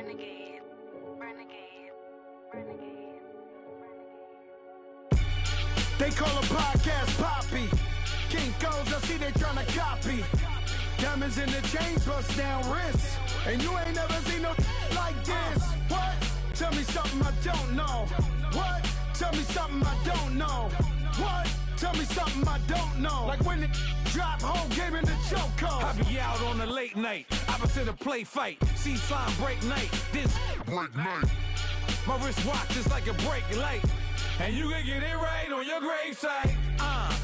Renegade, renegade, renegade, They call a podcast Poppy. Kinkos, I see they tryna copy. Diamonds in the chains, bust down wrists. And you ain't never seen no like this. What? Tell me something I don't know. What? Tell me something I don't know. What? Tell me something I don't know. Like when it drop, whole game in the chokehold. I be out on a late night, opposite a play fight. See sign break night, this break night. My wristwatch is like a break light. And you can get it right on your gravesite.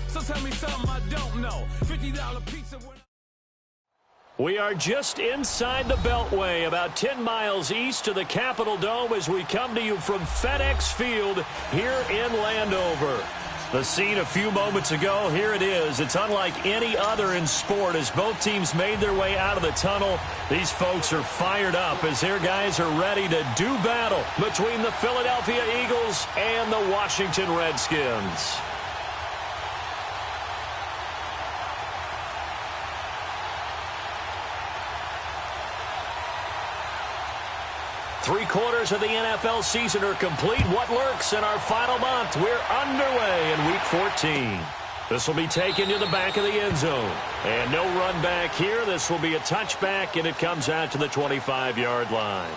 So tell me something I don't know. $50 pizza. We are just inside the Beltway, about 10 miles east of the Capitol Dome as we come to you from FedEx Field here in Landover. The scene a few moments ago, here it is. It's unlike any other in sport as both teams made their way out of the tunnel. These folks are fired up as their guys are ready to do battle between the Philadelphia Eagles and the Washington Redskins. Three-quarters of the NFL season are complete. What lurks in our final month? We're underway in Week 14. This will be taken to the back of the end zone. And no run back here. This will be a touchback, and it comes out to the 25-yard line.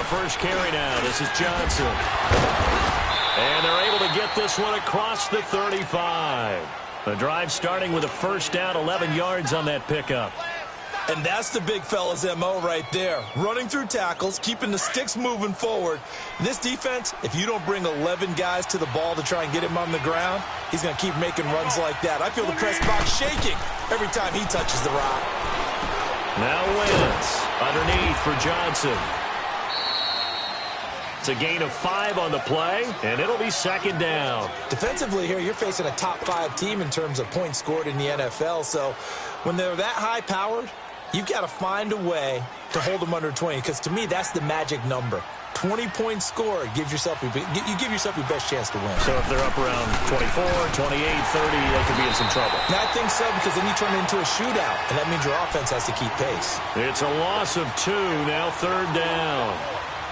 First carry now. This is Johnson. And they're able to get this one across the 35. The drive starting with a first down, 11 yards on that pickup. And that's the big fella's MO right there. Running through tackles, keeping the sticks moving forward. This defense, if you don't bring 11 guys to the ball to try and get him on the ground, he's going to keep making runs like that. I feel the press box shaking every time he touches the rock. Now Wentz underneath for Johnson. It's a gain of 5 on the play, and it'll be second down. Defensively here, you're facing a top-5 team in terms of points scored in the NFL, so when they're that high-powered, you've got to find a way to hold them under 20, because to me, that's the magic number. 20-point score, you give yourself your best chance to win. So if they're up around 24, 28, 30, they could be in some trouble. Yeah, I think so, because then you turn it into a shootout, and that means your offense has to keep pace. It's a loss of 2, now third down.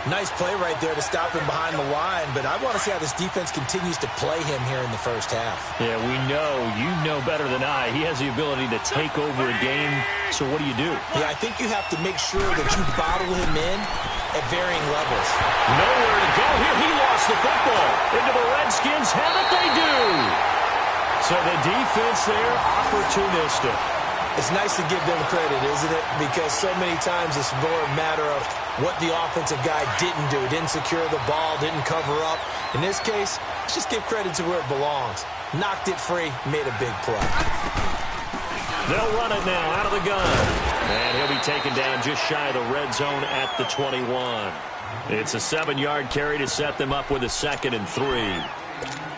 Nice play right there to stop him behind the line, but I want to see how this defense continues to play him here in the first half. Yeah, we know. You know better than I. He has the ability to take over a game, so what do you do? Yeah, I think you have to make sure that you bottle him in at varying levels. Nowhere to go here. He lost the football. Into the Redskins. Have it, they do. So the defense there, opportunistic. It's nice to give them credit, isn't it? Because so many times it's more a matter of what the offensive guy didn't do. Didn't secure the ball, didn't cover up. In this case, let's just give credit to where it belongs. Knocked it free, made a big play. They'll run it now out of the gun. And he'll be taken down just shy of the red zone at the 21. It's a 7-yard carry to set them up with a 2nd and 3.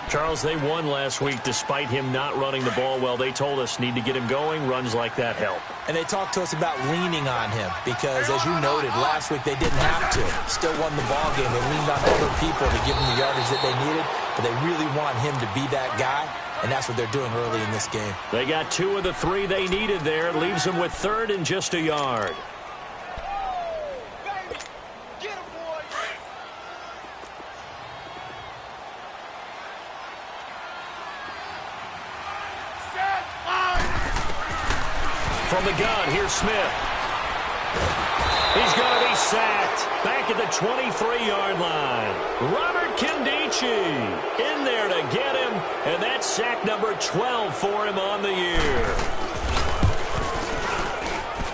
Charles, they won last week despite him not running the ball well. They told us need to get him going. Runs like that help. And they talked to us about leaning on him because, as you noted, last week they didn't have to. Still won the ball game. They leaned on other people to give them the yardage that they needed, but they really want him to be that guy, and that's what they're doing early in this game. They got 2 of the 3 they needed there. Leaves them with 3rd and just a yard. From the gun, here's Smith. He's going to be sacked back at the 23-yard line. Robert Kindici in there to get him, and that's sack number 12 for him on the year.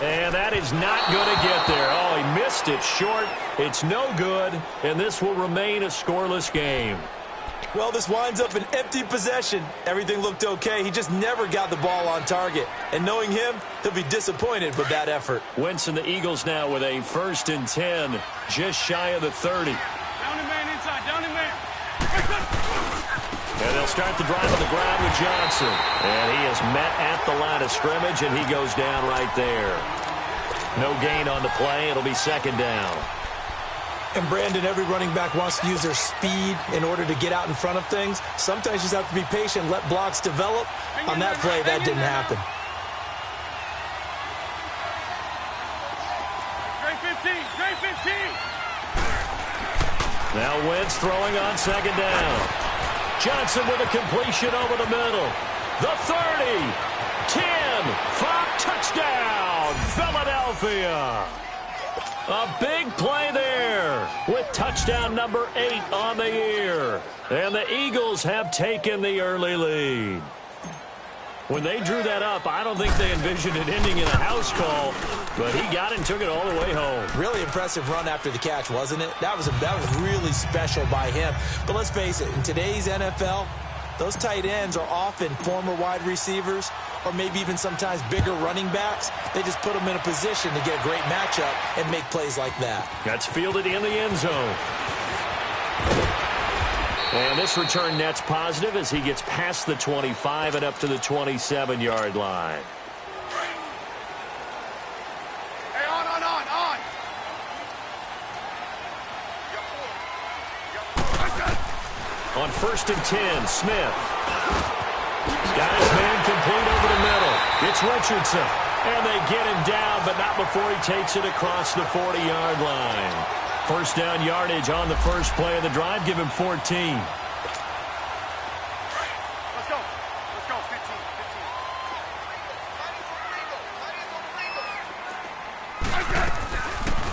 And that is not going to get there. Oh, he missed it short. It's no good, and this will remain a scoreless game. Well, this winds up an empty possession. Everything looked okay. He just never got the ball on target. And knowing him, he'll be disappointed with that effort. Wentz and the Eagles now with a 1st and 10, just shy of the 30. Down the man inside, down the man. And they'll start the drive on the ground with Johnson. And he is met at the line of scrimmage, and he goes down right there. No gain on the play. It'll be second down. And, Brandon, every running back wants to use their speed in order to get out in front of things. Sometimes you just have to be patient, let blocks develop. On that play, that didn't happen. Trey 15. Now Wentz throwing on second down. Johnson with a completion over the middle. The 30, 10, 5, touchdown, Philadelphia. A big play there with touchdown number 8 on the year. And the Eagles have taken the early lead. When they drew that up, I don't think they envisioned it ending in a house call, but he got it and took it all the way home. Really impressive run after the catch, wasn't it? That was really special by him. But let's face it, in today's NFL, those tight ends are often former wide receivers or maybe even sometimes bigger running backs. They just put them in a position to get a great matchup and make plays like that. That's fielded in the end zone. And this return net's positive as he gets past the 25 and up to the 27-yard line. Hey, on. On 1st and 10, Smith. Got his man complete over the middle. It's Richardson. And they get him down, but not before he takes it across the 40-yard line. First down yardage on the first play of the drive. Give him 14. Let's go, 15.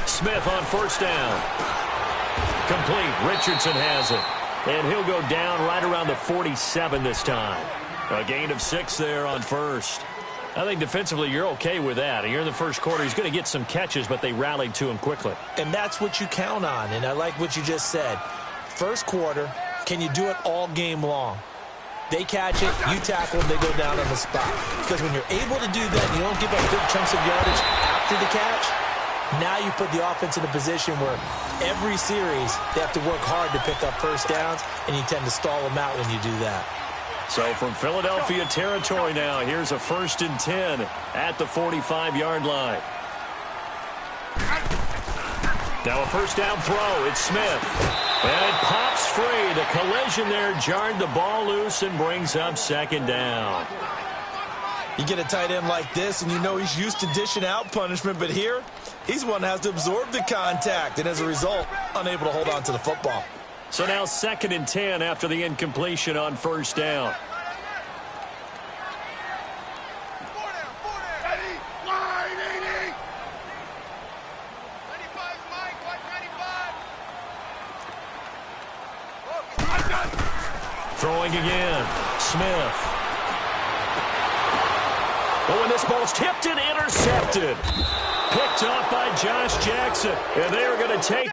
Smith on first down. Complete. Richardson has it. And he'll go down right around the 47 this time. A gain of 6 there on first. I think defensively you're okay with that. Here in the first quarter, he's going to get some catches, but they rallied to him quickly. And that's what you count on, and I like what you just said. First quarter, can you do it all game long? They catch it, you tackle them, they go down on the spot. Because when you're able to do that and you don't give up big chunks of yardage after the catch, now you put the offense in a position where every series they have to work hard to pick up first downs, and you tend to stall them out when you do that. So from Philadelphia territory now, here's a 1st and 10 at the 45-yard line. Now a first down throw. It's Smith. And it pops free. The collision there jarred the ball loose and brings up second down. You get a tight end like this, and you know he's used to dishing out punishment, but here, he's one that has to absorb the contact, and as a result, unable to hold on to the football. So now 2nd and 10 after the incompletion on first down. Throwing again. Smith. Oh, and this ball's tipped and intercepted. Picked off by Josh Jackson. And they are going to take...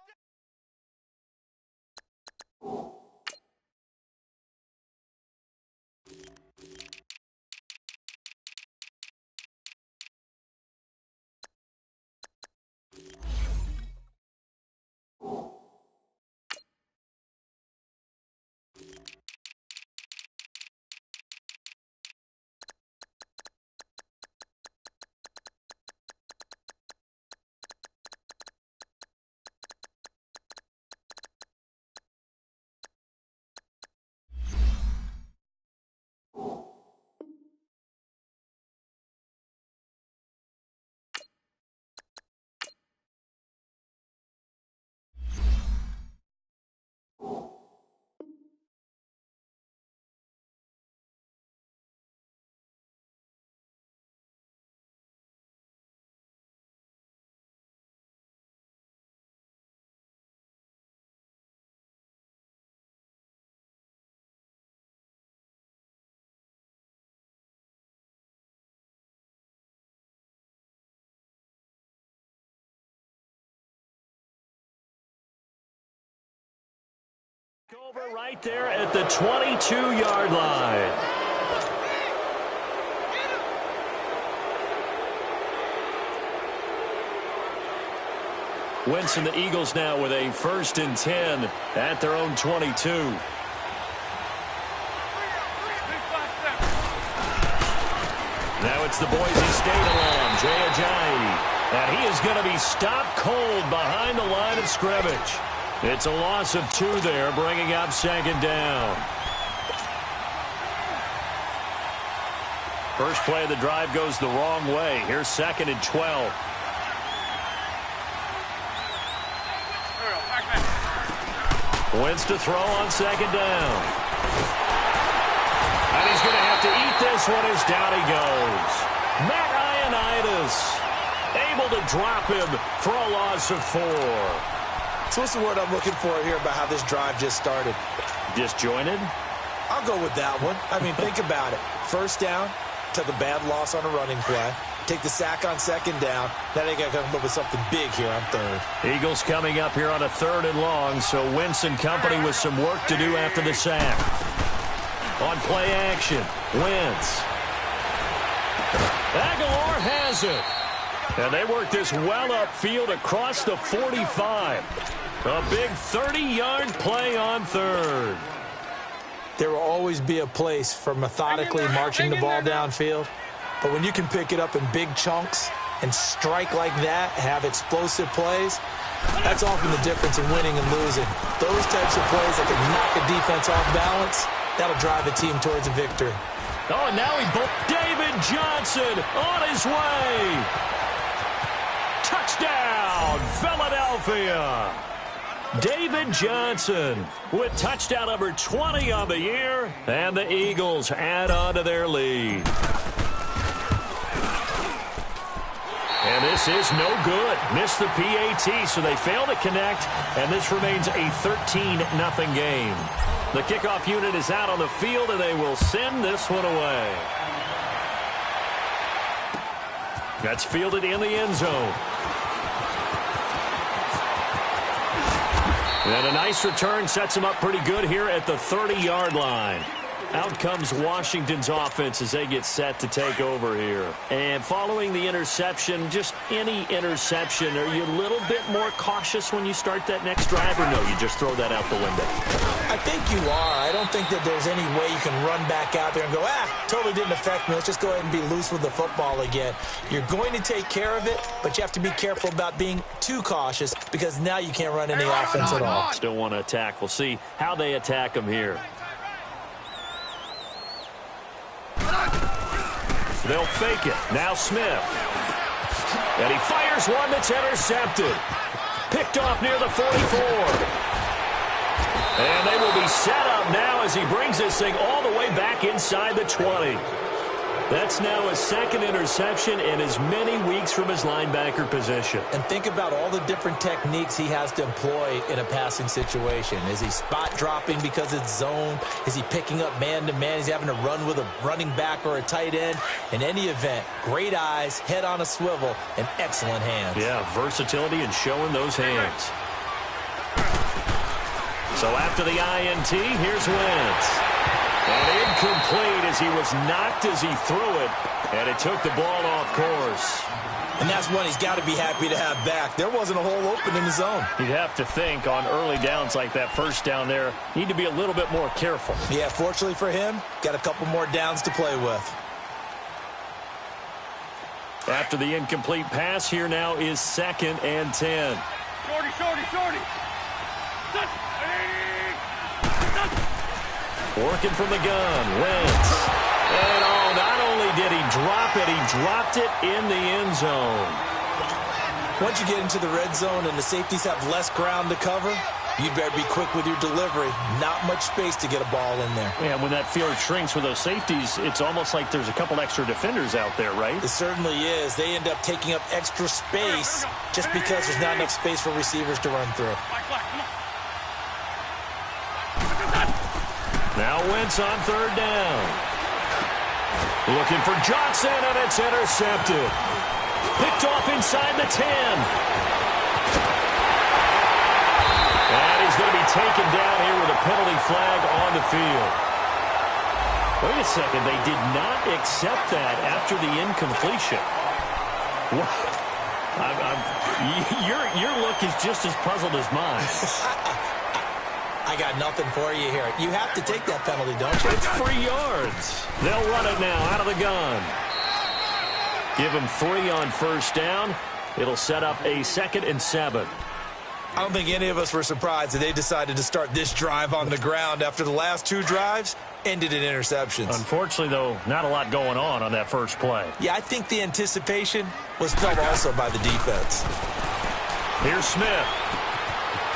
Over right there at the 22-yard line. Wentz and the Eagles now with a 1st and 10 at their own 22. Now it's the Boise State alum, Jay Ajayi. And he is going to be stopped cold behind the line of scrimmage. It's a loss of 2 there, bringing up second down. First play of the drive goes the wrong way. Here's 2nd and 12. Wentz to throw on second down. And he's going to have to eat this one as down he goes. Matt Ioannidis able to drop him for a loss of 4. So what's the word I'm looking for here about how this drive just started? Disjointed? I'll go with that one. I mean, think about it. First down, took a bad loss on a running play. Take the sack on second down. Now they got to come up with something big here on third. Eagles coming up here on a 3rd and long, so Wentz and company with some work to do after the sack. On play action, Wentz. Aguilar has it. And they work this well upfield across the 45. A big 30-yard play on 3rd. There will always be a place for methodically marching the ball downfield. But when you can pick it up in big chunks and strike like that, have explosive plays, that's often the difference in winning and losing. Those types of plays that can knock a defense off balance, that'll drive a team towards a victory. Oh, and now David Johnson on his way. Touchdown, Philadelphia. David Johnson with touchdown number 20 on the year, and the Eagles add on to their lead. And this is no good. Missed the PAT, so they fail to connect, and this remains a 13-0 game. The kickoff unit is out on the field, and they will send this one away. That's fielded in the end zone. And a nice return sets him up pretty good here at the 30-yard line. Out comes Washington's offense as they get set to take over here. And following the interception, just any interception, are you a little bit more cautious when you start that next drive, or no, you just throw that out the window? I think you are. I don't think that there's any way you can run back out there and go, totally didn't affect me. Let's just go ahead and be loose with the football again. You're going to take care of it, but you have to be careful about being too cautious because now you can't run any offense at all. Still want to attack. We'll see how they attack them here. They'll fake it. Now Smith. And he fires one that's intercepted. Picked off near the 44. And they will be set up now as he brings this thing all the way back inside the 20. That's now his 2nd interception in as many weeks from his linebacker position. And think about all the different techniques he has to employ in a passing situation. Is he spot dropping because it's zone? Is he picking up man-to-man? Is he having to run with a running back or a tight end? In any event, great eyes, head on a swivel, and excellent hands. Yeah, versatility and showing those hands. So after the INT, here's Wentz. And incomplete as he was knocked as he threw it, and it took the ball off course. And that's one he's got to be happy to have back. There wasn't a hole open in the zone. You'd have to think on early downs like that first down there, need to be a little bit more careful. Yeah, fortunately for him, got a couple more downs to play with. After the incomplete pass, here now is 2nd and 10. Shorty. Working from the gun, Wentz. And not only did he drop it, he dropped it in the end zone. Once you get into the red zone and the safeties have less ground to cover, you'd better be quick with your delivery. Not much space to get a ball in there. Yeah, when that field shrinks with those safeties, it's almost like there's a couple extra defenders out there, right? It certainly is. They end up taking up extra space just because there's not enough space for receivers to run through. Now Wentz on 3rd down. Looking for Johnson, and it's intercepted. Picked off inside the 10. And he's going to be taken down here with a penalty flag on the field. Wait a second, they did not accept that after the incompletion. Your look is just as puzzled as mine. I got nothing for you here. You have to take that penalty, don't you? It's 3 yards. They'll run it now out of the gun. Give him 3 on first down. It'll set up a 2nd and 7. I don't think any of us were surprised that they decided to start this drive on the ground after the last 2 drives ended in interceptions. Unfortunately, though, not a lot going on that first play. Yeah, I think the anticipation was felt also by the defense. Here's Smith.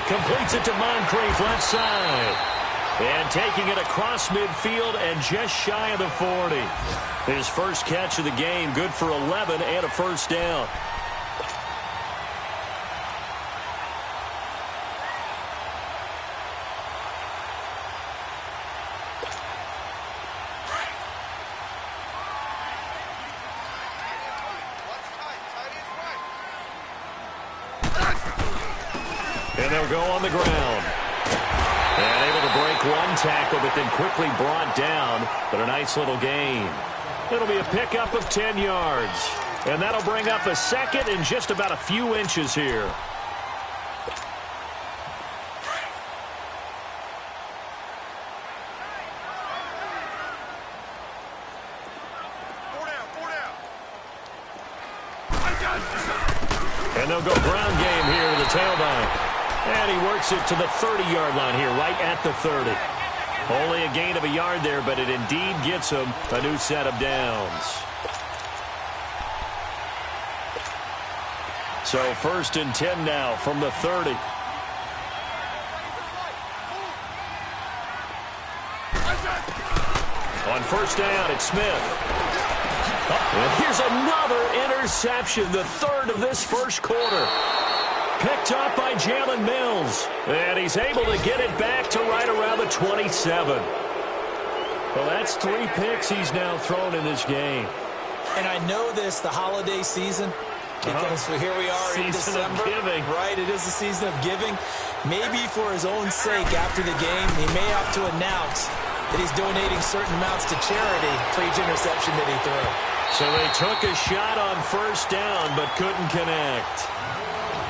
Completes it to Moncrief, left side. And taking it across midfield and just shy of the 40. His first catch of the game, good for 11 and a first down. And they'll go on the ground. And able to break 1 tackle, but then quickly brought down. But a nice little gain. It'll be a pickup of 10 yards. And that'll bring up a 2nd and just about a few inches here. And they'll go ground game here to the tailback. And he works it to the 30-yard line here, right at the 30. Only a gain of a yard there, but it indeed gets him a new set of downs. So 1st and 10 now from the 30. On first down, it's Smith. And here's another interception, the 3rd of this first quarter. Picked up by Jalen Mills. And he's able to get it back to right around the 27. Well, that's 3 picks he's now thrown in this game. And I know this, the holiday season, because here we are in December. Giving. Right, it is the season of giving. Maybe for his own sake after the game, he may have to announce that he's donating certain amounts to charity for each interception that he threw. So they took a shot on first down, but couldn't connect.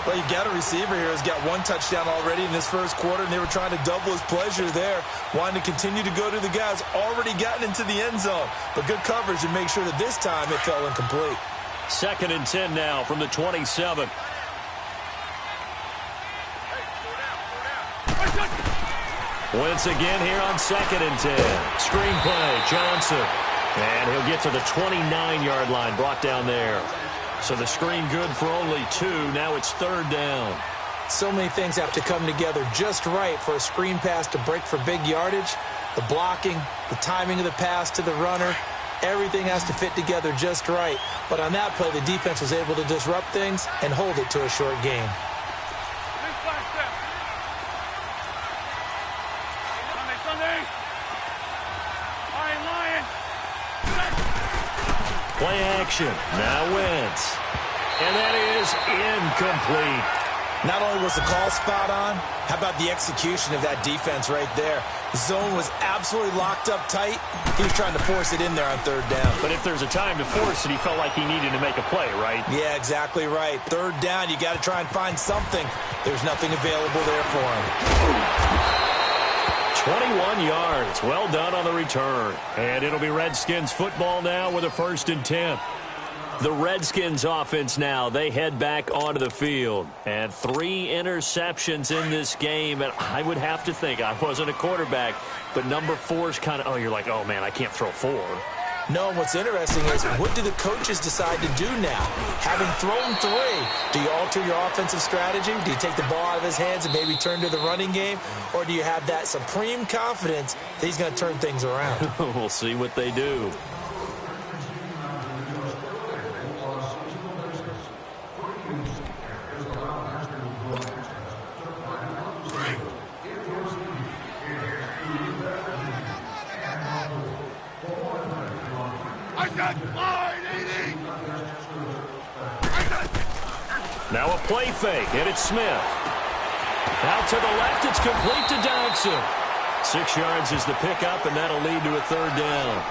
Well, you've got a receiver here who's got 1 touchdown already in this first quarter, and they were trying to double his pleasure there, wanting to continue to go to the guys already gotten into the end zone. But good coverage to make sure that this time it fell incomplete. 2nd and 10 now from the 27. Once again here on 2nd and 10. Screenplay, Johnson. And he'll get to the 29-yard line, brought down there. So the screen good for only 2. Now it's 3rd down. So many things have to come together just right for a screen pass to break for big yardage. The blocking, the timing of the pass to the runner, everything has to fit together just right. But on that play, the defense was able to disrupt things and hold it to a short gain. Play action. Now Wentz. And that is incomplete. Not only was the call spot on, how about the execution of that defense right there? The zone was absolutely locked up tight. He was trying to force it in there on 3rd down. But if there's a time to force it, he felt like he needed to make a play, right? Yeah, exactly right. 3rd down, you got to try and find something. There's nothing available there for him. 21 yards. Well done on the return. And it'll be Redskins football now with a 1st and 10. The Redskins offense now, they head back onto the field. And 3 interceptions in this game. And I would have to think, I wasn't a quarterback, but number 4 is kind of, you're like, oh, man, I can't throw 4. No, what's interesting is what do the coaches decide to do now? Having thrown 3, do you alter your offensive strategy? Do you take the ball out of his hands and maybe turn to the running game? Or do you have that supreme confidence that he's going to turn things around? We'll see what they do. Now a play fake, and it's Smith. Out to the left, it's complete to Dodson. 6 yards is the pickup, and that'll lead to a 3rd down.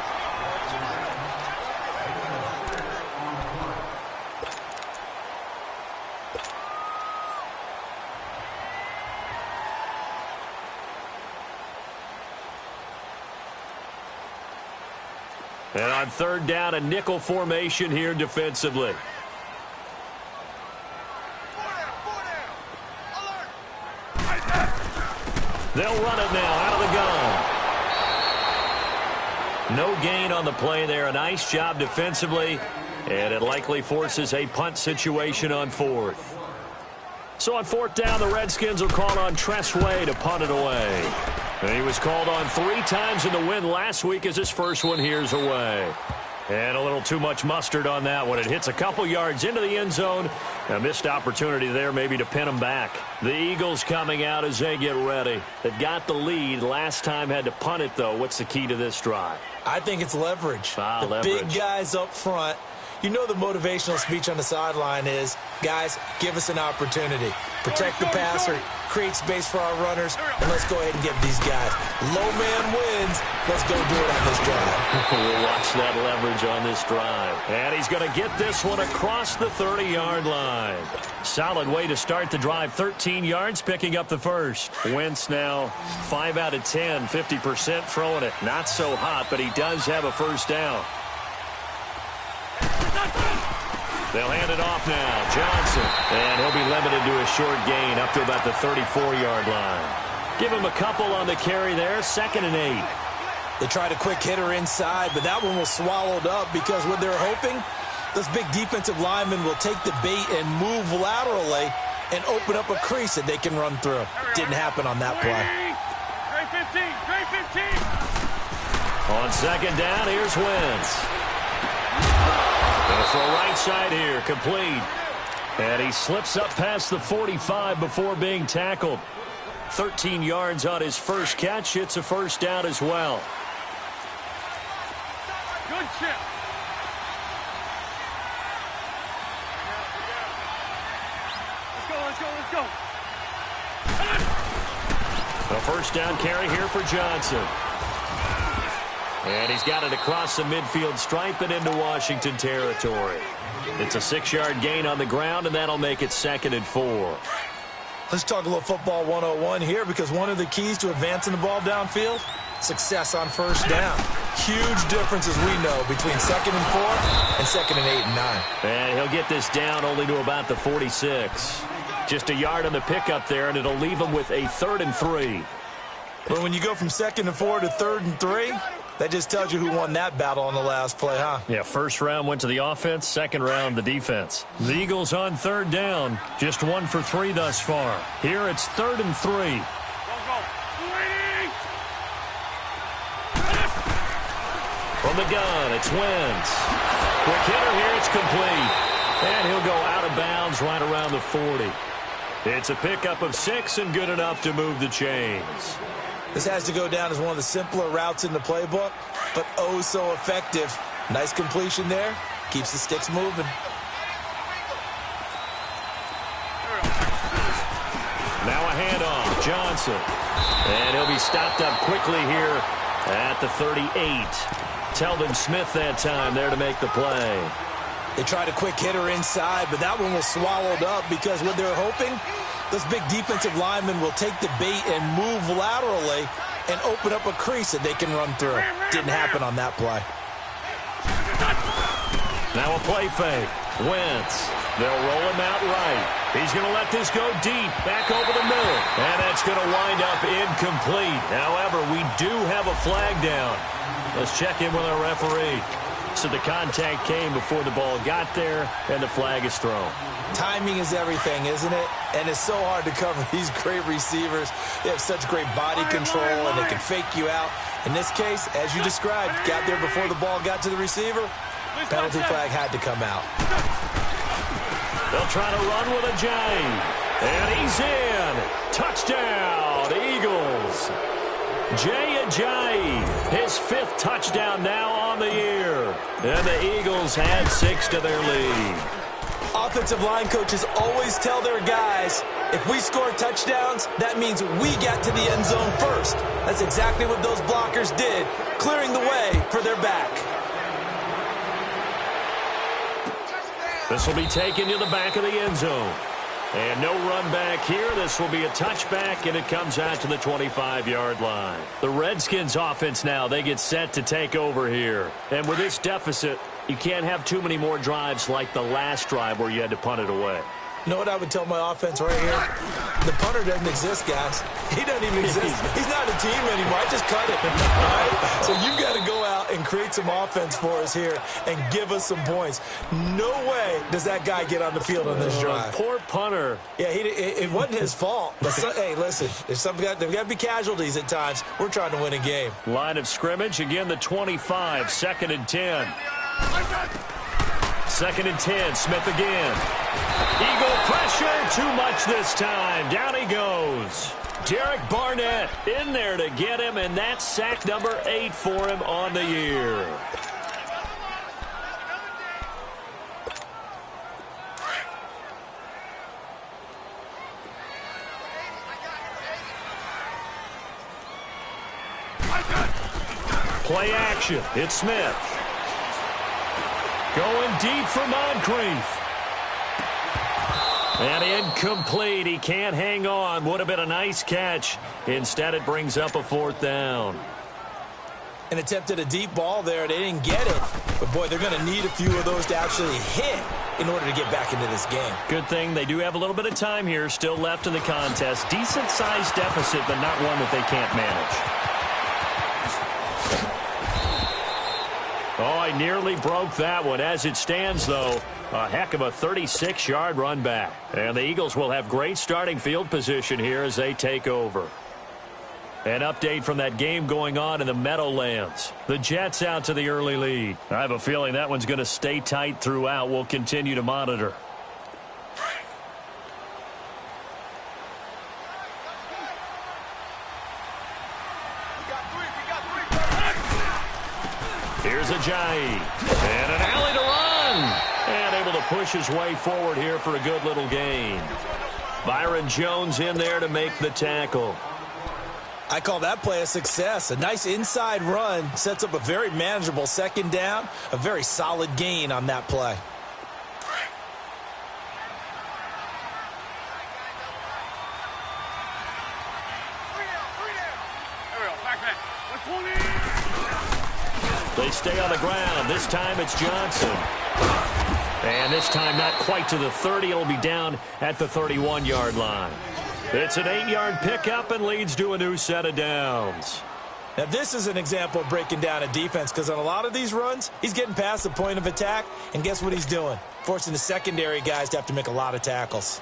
And on third down, a nickel formation here defensively. They'll run it now out of the gun. No gain on the play there. A nice job defensively, and it likely forces a punt situation on fourth. So on fourth down, the Redskins will call on Tressway to punt it away. And he was called on 3 times in the win last week as his first one here's away. And a little too much mustard on that one. It hits a couple yards into the end zone. A missed opportunity there maybe to pin him back. The Eagles coming out as they get ready. They've got the lead. Last time had to punt it, though. What's the key to this drive? I think it's leverage. Leverage. Big guys up front. You know the motivational speech on the sideline is, guys, give us an opportunity. Protect the passer, create space for our runners, and let's go ahead and get these guys. Low man wins. Let's go do it on this drive. We'll watch that leverage on this drive. And he's going to get this one across the 30-yard line. Solid way to start the drive. 13 yards, picking up the first. Wentz now 5 out of 10, 50% throwing it. Not so hot, but he does have a first down. They'll hand it off now. Johnson. And he'll be limited to a short gain up to about the 34-yard line. Give him a couple on the carry there. 2nd and 8. They tried a quick hitter inside, but that one was swallowed up because what they're hoping, those big defensive linemen will take the bait and move laterally and open up a crease that they can run through. Didn't happen on that play. Trey 15. On 2nd down, here's Wentz. For right side here, complete. And he slips up past the 45 before being tackled. 13 yards on his first catch. It's a first down as well. Good chip. Let's go. A first down carry here for Johnson. And he's got it across the midfield stripe and into Washington territory. It's a 6-yard gain on the ground, and that'll make it 2nd and 4. Let's talk a little football 101 here, because one of the keys to advancing the ball downfield, success on first down. Huge difference, as we know, between 2nd and 4 and 2nd and 8 and 9. And he'll get this down only to about the 46. Just a yard on the pickup there, and it'll leave him with a 3rd and 3. But when you go from 2nd and 4 to 3rd and 3, that just tells you who won that battle on the last play, huh? Yeah, first round went to the offense, second round the defense. The Eagles on 3rd down, just 1 for 3 thus far. Here it's 3rd and 3. Go. From the gun, it's Wentz. Quick hitter here, it's complete. And he'll go out of bounds right around the 40. It's a pickup of 6 and good enough to move the chains. This has to go down as one of the simpler routes in the playbook, but oh so effective. Nice completion there. Keeps the sticks moving. Now a handoff, Johnson. And he'll be stopped up quickly here at the 38. Telvin Smith that time there to make the play. They tried a quick hitter inside, but that one was swallowed up because what they're hoping, those big defensive linemen will take the bait and move laterally and open up a crease that they can run through. Didn't happen on that play. Now a play fake. Wentz. They'll roll him out right. He's going to let this go deep, back over the middle. And that's going to wind up incomplete. However, we do have a flag down. Let's check in with our referee. So the contact came before the ball got there, and the flag is thrown. Timing is everything, isn't it? And it's so hard to cover these great receivers. They have such great body control, and they can fake you out. In this case, as you described, got there before the ball got to the receiver. Penalty flag had to come out. They'll try to run with a J. And he's in. Touchdown, Eagles. Jay Ajayi, his 5th touchdown now on the year. And the Eagles add 6 to their lead. Offensive line coaches always tell their guys, if we score touchdowns, that means we got to the end zone first. That's exactly what those blockers did, clearing the way for their back. This will be taken to the back of the end zone. And no run back here. This will be a touchback, and it comes out to the 25-yard line. The Redskins offense now, they get set to take over here. And with this deficit, you can't have too many more drives like the last drive where you had to punt it away. You know what I would tell my offense right here? The punter doesn't exist, guys. He doesn't even exist. He's not a team anymore. I just cut it. All right? So you've got to go out and create some offense for us here and give us some points. No way does that guy get on the field on this drive. Poor punter. Yeah, it wasn't his fault. But hey, listen, there's got to be casualties at times. We're trying to win a game. Line of scrimmage, again the 25, 2nd and 10. 2nd and 10, Smith again. Eagle pressure, too much this time. Down he goes. Derek Barnett in there to get him, and that's sack number 8 for him on the year. Play action. It's Smith. Going deep for Moncrief. And incomplete. He can't hang on. Would have been a nice catch. Instead, it brings up a 4th down. An attempt at a deep ball there. They didn't get it. But, boy, they're going to need a few of those to actually hit in order to get back into this game. Good thing they do have a little bit of time here still left in the contest. Decent-sized deficit, but not one that they can't manage. Oh, I nearly broke that one. As it stands, though, a heck of a 36-yard run back. And the Eagles will have great starting field position here as they take over. An update from that game going on in the Meadowlands. The Jets out to the early lead. I have a feeling that one's going to stay tight throughout. We'll continue to monitor. Here's Ajayi. And an alley to run. And able to push his way forward here for a good little gain. Byron Jones in there to make the tackle. I call that play a success. A nice inside run sets up a very manageable 2nd down. A very solid gain on that play. They stay on the ground. This time it's Johnson. And this time not quite to the 30. It'll be down at the 31-yard line. It's an 8-yard pickup and leads to a new set of downs. Now, this is an example of breaking down a defense because on a lot of these runs, he's getting past the point of attack, and guess what he's doing? Forcing the secondary guys to have to make a lot of tackles.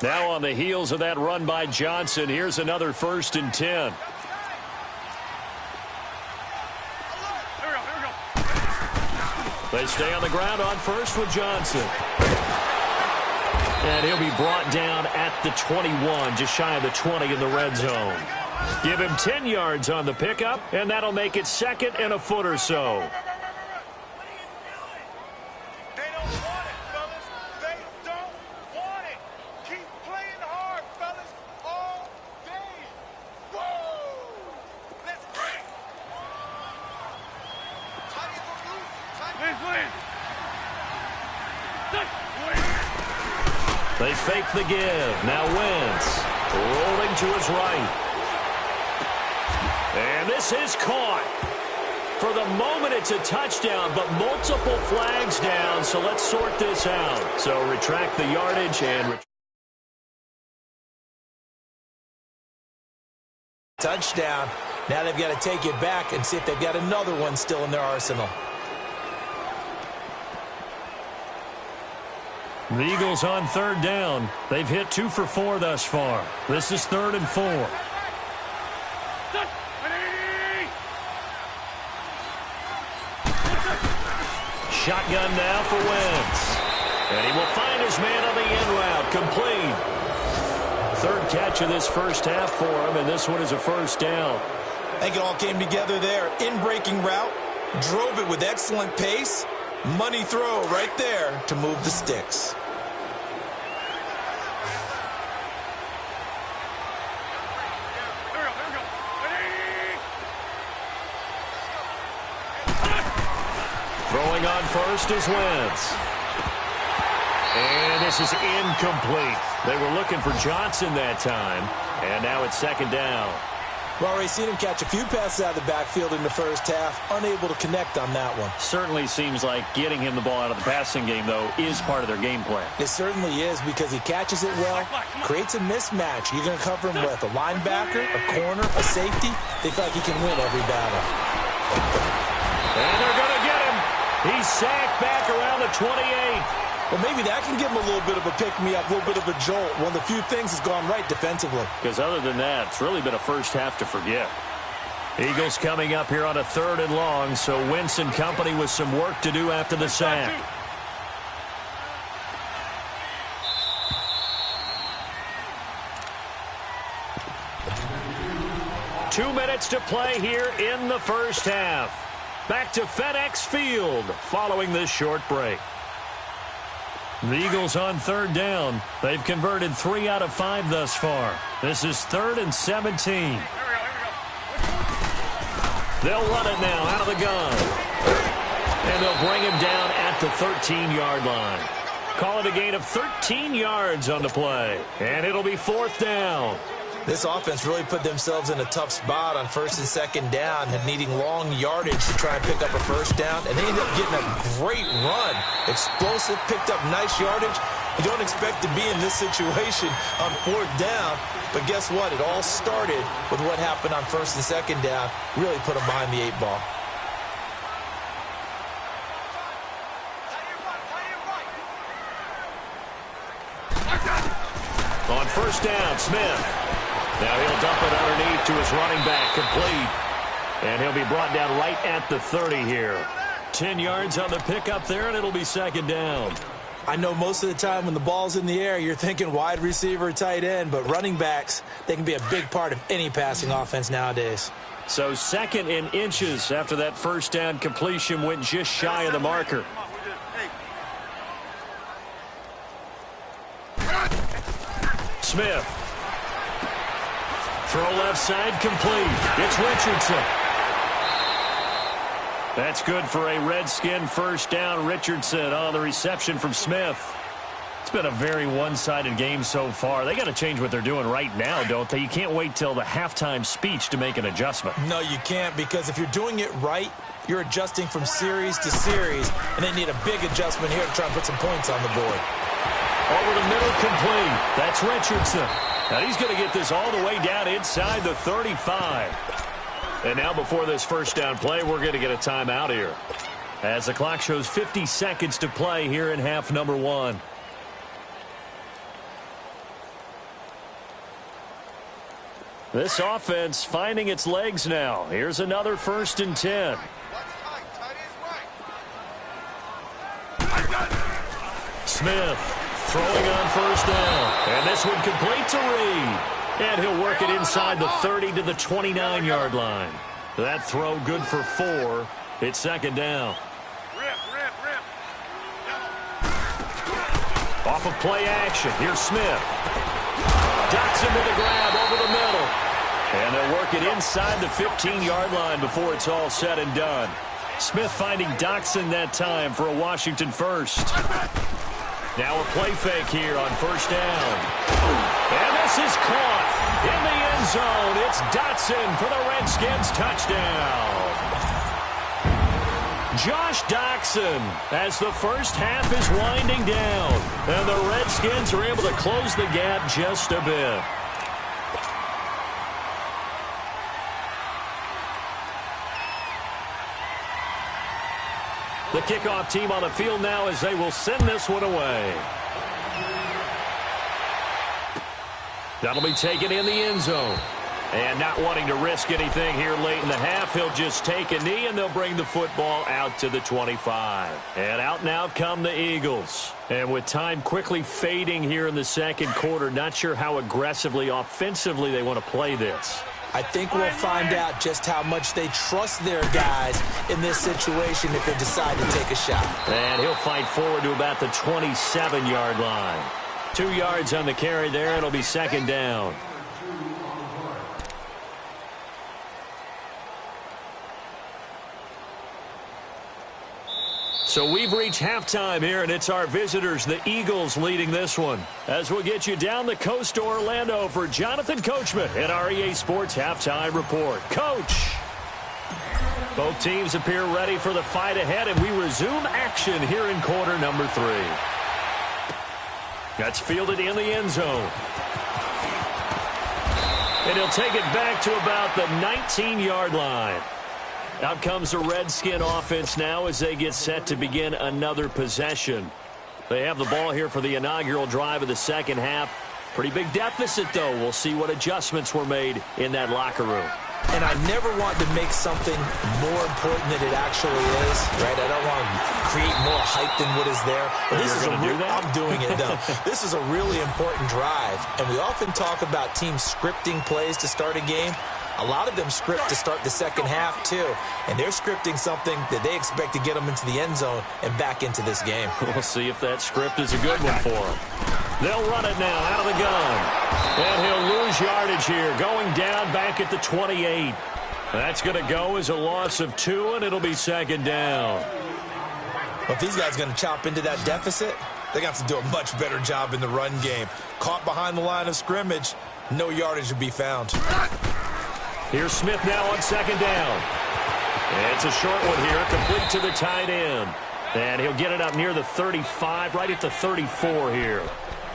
Now on the heels of that run by Johnson, here's another 1st and 10. They stay on the ground on first with Johnson. And he'll be brought down at the 21, just shy of the 20 in the red zone. Give him 10 yards on the pickup, and that'll make it 2nd and a foot or so. They fake the give. Now Wentz rolling to his right. And this is caught. For the moment, it's a touchdown, but multiple flags down, so let's sort this out. So retract the yardage and... Touchdown. Now they've got to take it back and see if they've got another one still in their arsenal. The Eagles on 3rd down. They've hit 2 for 4 thus far. This is 3rd and 4. Shotgun now for Wentz. And he will find his man on the in route. Complete. 3rd catch of this first half for him, and this one is a 1st down. I think it all came together there. In-breaking route. Drove it with excellent pace. Money throw right there to move the sticks. Throwing on first is Wentz. And this is incomplete. They were looking for Johnson that time. And now it's second down. Well, we've seen him catch a few passes out of the backfield in the first half. Unable to connect on that one. Certainly seems like getting him the ball out of the passing game, though, is part of their game plan. It certainly is because he catches it well, creates a mismatch. You're going to cover him with a linebacker, a corner, a safety. They feel like he can win every battle. And they're going to get him. He's sacked back around the 28. Well, maybe that can give him a little bit of a pick-me-up, a little bit of a jolt. One of the few things has gone right defensively. Because other than that, it's really been a first half to forget. Eagles coming up here on a 3rd and long, so Wentz and company with some work to do after the sack. Two minutes to play here in the first half. Back to FedEx Field following this short break. The Eagles on 3rd down. They've converted 3 out of 5 thus far. This is 3rd and 17. They'll run it now out of the gun. And they'll bring him down at the 13-yard line. Call it a gain of 13 yards on the play. And it'll be 4th down. This offense really put themselves in a tough spot on 1st and 2nd down, and needing long yardage to try and pick up a first down, and they ended up getting a great run. Explosive, picked up nice yardage. You don't expect to be in this situation on 4th down, but guess what? It all started with what happened on 1st and 2nd down. Really put them behind the 8 ball. On 1st down, Smith. Now he'll dump it underneath to his running back, complete. And he'll be brought down right at the 30 here. 10 yards on the pickup there, and it'll be 2nd down. I know most of the time when the ball's in the air, you're thinking wide receiver, tight end, but running backs, they can be a big part of any passing offense nowadays. So 2nd in inches after that 1st down completion went just shy of the marker. Smith. Throw left side, complete. It's Richardson. That's good for a Redskin 1st down. Richardson on the reception from Smith. It's been a very one-sided game so far. They got to change what they're doing right now, don't they? You can't wait till the halftime speech to make an adjustment. No, you can't, because if you're doing it right, you're adjusting from series to series, and they need a big adjustment here to try and put some points on the board. Over the middle, complete. That's Richardson. Now he's going to get this all the way down inside the 35. And now before this 1st down play, we're going to get a timeout here, as the clock shows 50 seconds to play here in half number 1. This offense finding its legs now. Here's another 1st and 10. Smith. Throwing on 1st down. And this one complete to Reed. And he'll work it inside the 30 to the 29-yard line. That throw good for 4. It's 2nd down. Rip. Off of play action. Here's Smith. Dotson with a grab over the middle. And they'll work it inside the 15-yard line before it's all said and done. Smith finding Dotson that time for a Washington first. Now a play fake here on 1st down. And this is caught in the end zone. It's Dotson for the Redskins touchdown. Josh Dotson as the first half is winding down. And the Redskins are able to close the gap just a bit. The kickoff team on the field now as they will send this one away. That'll be taken in the end zone. And not wanting to risk anything here late in the half, he'll just take a knee and they'll bring the football out to the 25. And out now come the Eagles. And with time quickly fading here in the 2nd quarter, not sure how aggressively, offensively they want to play this. I think we'll find out just how much they trust their guys in this situation if they decide to take a shot. And he'll fight forward to about the 27-yard line. 2 yards on the carry there. It'll be 2nd down. So we've reached halftime here, and it's our visitors, the Eagles, leading this one. As we'll get you down the coast to Orlando for Jonathan Coachman at our EA Sports Halftime Report. Coach! Both teams appear ready for the fight ahead, and we resume action here in quarter number 3. That's fielded in the end zone. And he'll take it back to about the 19-yard line. Out comes the Redskin offense now as they get set to begin another possession. They have the ball here for the inaugural drive of the second half. Pretty big deficit, though. We'll see what adjustments were made in that locker room. And I never want to make something more important than it actually is, right? I don't want to create more hype than what is there. But this is I'm doing it, though. This is a really important drive. And we often talk about teams scripting plays to start a game. A lot of them script to start the second half, too. And they're scripting something that they expect to get them into the end zone and back into this game. We'll see if that script is a good one for them. They'll run it now out of the gun. And he'll lose yardage here, going down back at the 28. That's going to go as a loss of 2, and it'll be second down. Well, if these guys are going to chop into that deficit, they're going to have to do a much better job in the run game. Caught behind the line of scrimmage, no yardage to be found. Here's Smith now on second down. And it's a short one here, complete to the tight end. And he'll get it up near the 35, right at the 34 here.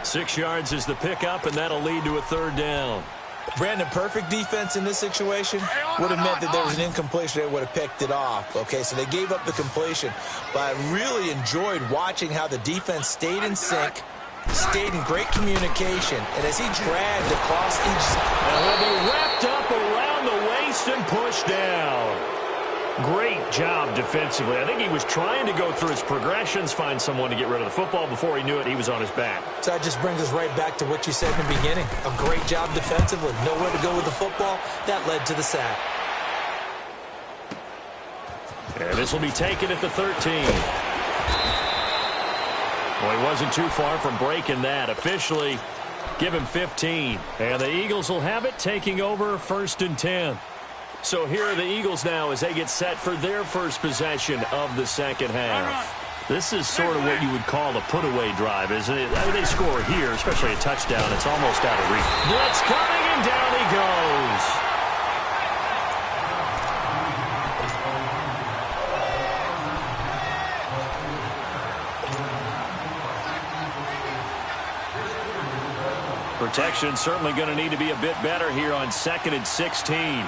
6 yards is the pickup, and that'll lead to a third down. Brandon, perfect defense in this situation would have meant that there was an incompletion. They would have picked it off. Okay, so they gave up the completion. But I really enjoyed watching how the defense stayed in sync, stayed in great communication, and as he dragged across each side. And he'll be wrapped up around the waist and pushed down. Great job defensively. I think he was trying to go through his progressions, find someone to get rid of the football. Before he knew it, he was on his back. So that just brings us right back to what you said in the beginning. A great job defensively. Nowhere to go with the football. That led to the sack. And this will be taken at the 13. Well, he wasn't too far from breaking that. Officially, give him 15. And the Eagles will have it, taking over 1st and 10. So here are the Eagles now as they get set for their first possession of the second half. This is sort of what you would call a put-away drive, isn't it? I mean, they score here, especially a touchdown. It's almost out of reach. Blitz coming, and down he goes. Protection certainly going to need to be a bit better here on 2nd and 16.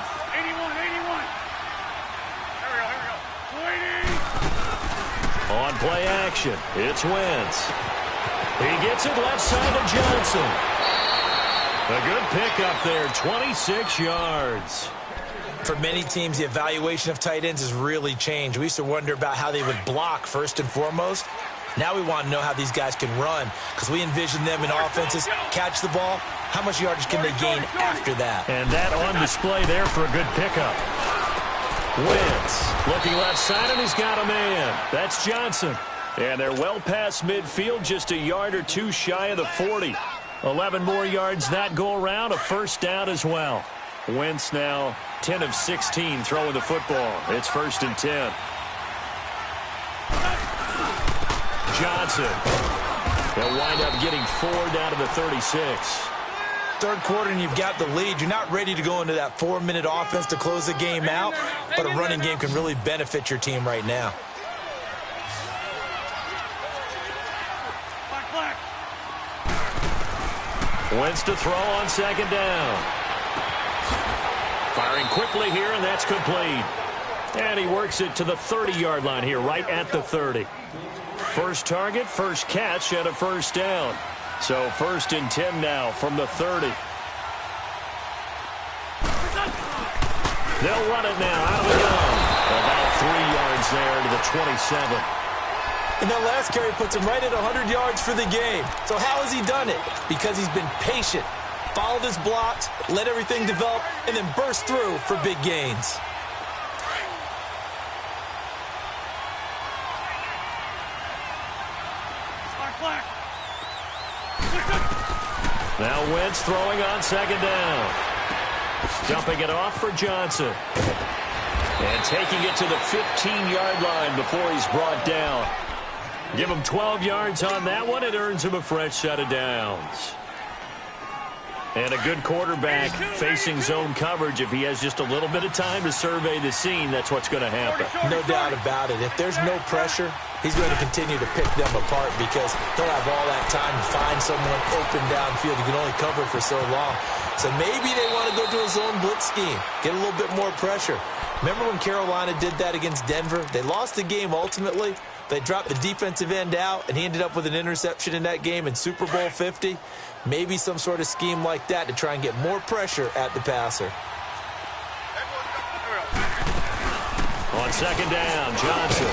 On play action, it's Wentz. He gets it left side of Johnson. A good pickup there, 26 yards. For many teams, the evaluation of tight ends has really changed. We used to wonder about how they would block first and foremost. Now we want to know how these guys can run because we envision them in offenses, catch the ball. How much yardage can they gain after that? And that on display there for a good pickup. Wentz looking left side, and he's got a man. That's Johnson. And they're well past midfield, just a yard or two shy of the 40. 11 more yards that go around, a first down as well. Wentz now 10 of 16 throwing the football. It's 1st and 10. Johnson. They'll wind up getting 4 down to the 36. Third quarter and you've got the lead. You're not ready to go into that 4-minute offense to close the game out, but a running game can really benefit your team right now. Wentz to throw on second down. Firing quickly here, and that's complete. And he works it to the 30-yard line here, right at the 30. First target, first catch, and a first down. So 1st and 10 now from the 30. They'll run it now out of the gun. About 3 yards there to the 27. And that last carry puts him right at 100 yards for the game. So how has he done it? Because he's been patient, followed his blocks, let everything develop, and then burst through for big gains. Now Wentz throwing on second down. Dumping it off for Johnson. And taking it to the 15-yard line before he's brought down. Give him 12 yards on that one. It earns him a fresh set of downs. And a good quarterback facing zone coverage. If he has just a little bit of time to survey the scene, that's what's going to happen. No doubt about it. If there's no pressure, he's going to continue to pick them apart because he'll have all that time to find someone open downfield. He can only cover for so long. So maybe they want to go to a zone blitz scheme, get a little bit more pressure. Remember when Carolina did that against Denver? They lost the game ultimately. They dropped the defensive end out, and he ended up with an interception in that game in Super Bowl 50. Maybe some sort of scheme like that to try and get more pressure at the passer. On second down, Johnson.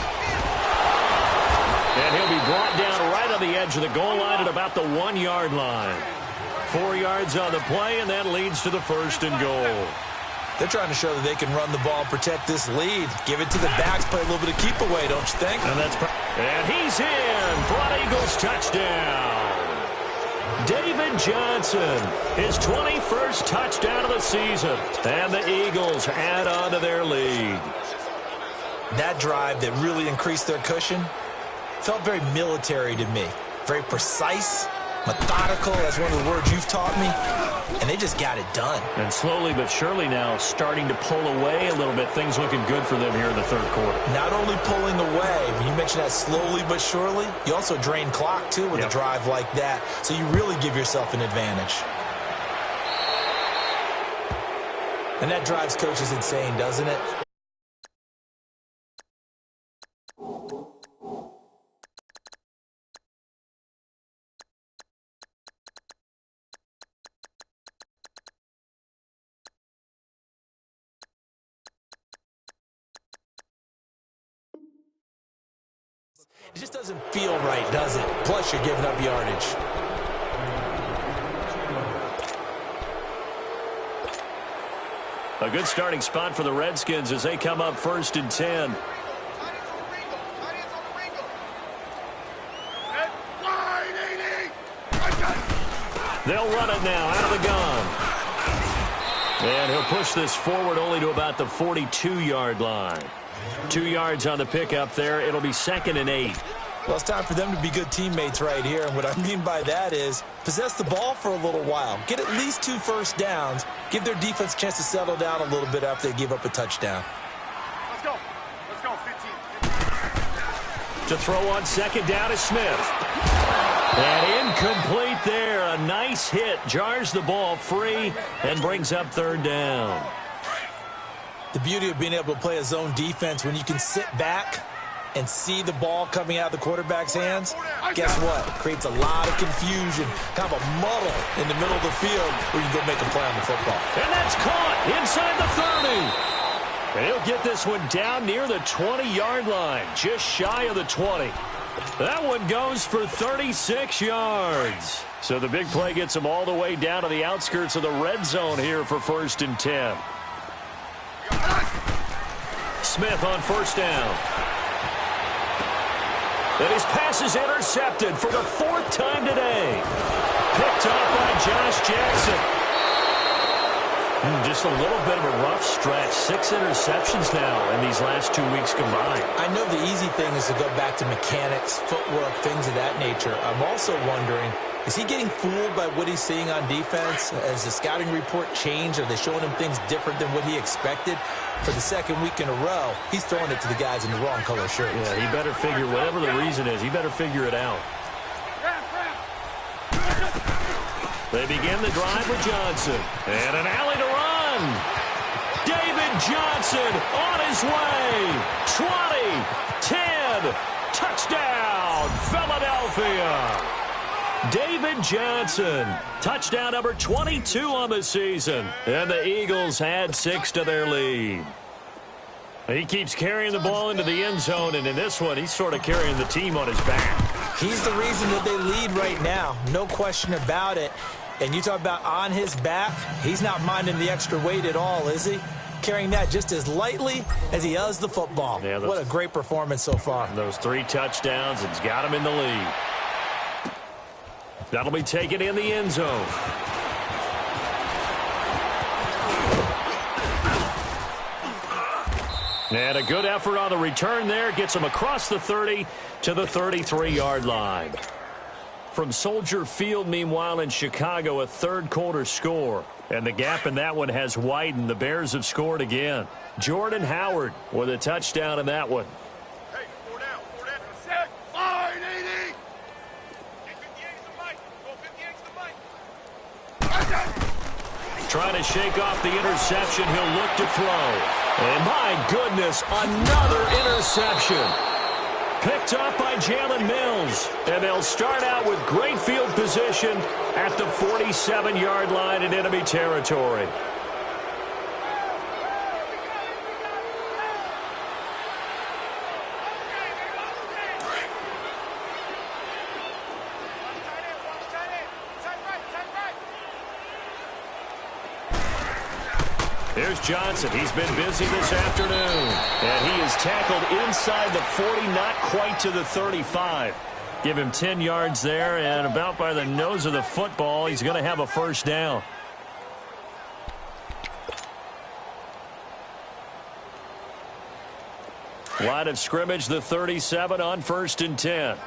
And he'll be brought down right on the edge of the goal line at about the 1-yard line. 4 yards on the play, and that leads to the 1st and goal. They're trying to show that they can run the ball, protect this lead. Give it to the backs, play a little bit of keep away, don't you think? And he's in for an Eagles touchdown. David Johnson, his 21st touchdown of the season. And the Eagles add on to their lead. That drive that really increased their cushion felt very military to me. Very precise, methodical, that's one of the words you've taught me. And they just got it done. And slowly but surely now starting to pull away a little bit. Things looking good for them here in the 3rd quarter. Not only pulling away, you mentioned that slowly but surely, you also drain clock, too, with a drive like that. So you really give yourself an advantage. And that drives coaches insane, doesn't it? It just doesn't feel right, does it? Plus, you're giving up yardage. A good starting spot for the Redskins as they come up 1st and 10. They'll run it now out of the gun. And he'll push this forward only to about the 42-yard line. 2 yards on the pickup there. It'll be 2nd and 8. Well, it's time for them to be good teammates right here. And what I mean by that is possess the ball for a little while. Get at least 2 first downs. Give their defense a chance to settle down a little bit after they give up a touchdown. Let's go. Let's go, 15. To throw on 2nd down is Smith. And incomplete there. A nice hit. Jars the ball free and brings up 3rd down. The beauty of being able to play a zone defense when you can sit back and see the ball coming out of the quarterback's hands, guess what? It creates a lot of confusion, kind of a muddle in the middle of the field where you can go make a play on the football. And that's caught inside the 30. And he'll get this one down near the 20-yard line, just shy of the 20. That one goes for 36 yards. So the big play gets him all the way down to the outskirts of the red zone here for 1st and 10. Smith on 1st down. And his pass is intercepted for the 4th time today. Picked off by Josh Jackson. Just a little bit of a rough stretch. 6 interceptions now in these last 2 weeks combined. I know the easy thing is to go back to mechanics, footwork, things of that nature. I'm also wondering, is he getting fooled by what he's seeing on defense? Has the scouting report changed? Are they showing him things different than what he expected? For the 2nd week in a row, he's throwing it to the guys in the wrong color shirts. Yeah, he better figure, whatever the reason is, he better figure it out. They begin the drive with Johnson. And an alley to run. David Johnson on his way. 20, 10, touchdown, Philadelphia. David Johnson, touchdown number 22 on the season. And the Eagles add 6 to their lead. He keeps carrying the ball into the end zone, and in this one, he's sort of carrying the team on his back. He's the reason that they lead right now, no question about it. And you talk about on his back, he's not minding the extra weight at all, is he? Carrying that just as lightly as he does the football. Yeah, what a great performance so far. Those 3 touchdowns, it's got him in the lead. That'll be taken in the end zone. And a good effort on the return there. Gets him across the 30 to the 33-yard line. From Soldier Field, meanwhile, in Chicago, a third-quarter score. And the gap in that one has widened. The Bears have scored again. Jordan Howard with a touchdown in that one. Hey, 4 down. Set. Line, 80. Trying to shake off the interception. He'll look to throw. And my goodness, another interception. Picked up by Jalen Mills. And they'll start out with great field position at the 47-yard line in enemy territory. Here's Johnson. He's been busy this afternoon. And he is tackled inside the 40, not quite to the 35. Give him 10 yards there, and about by the nose of the football, he's going to have a first down. Line of scrimmage, the 37 on 1st and 10.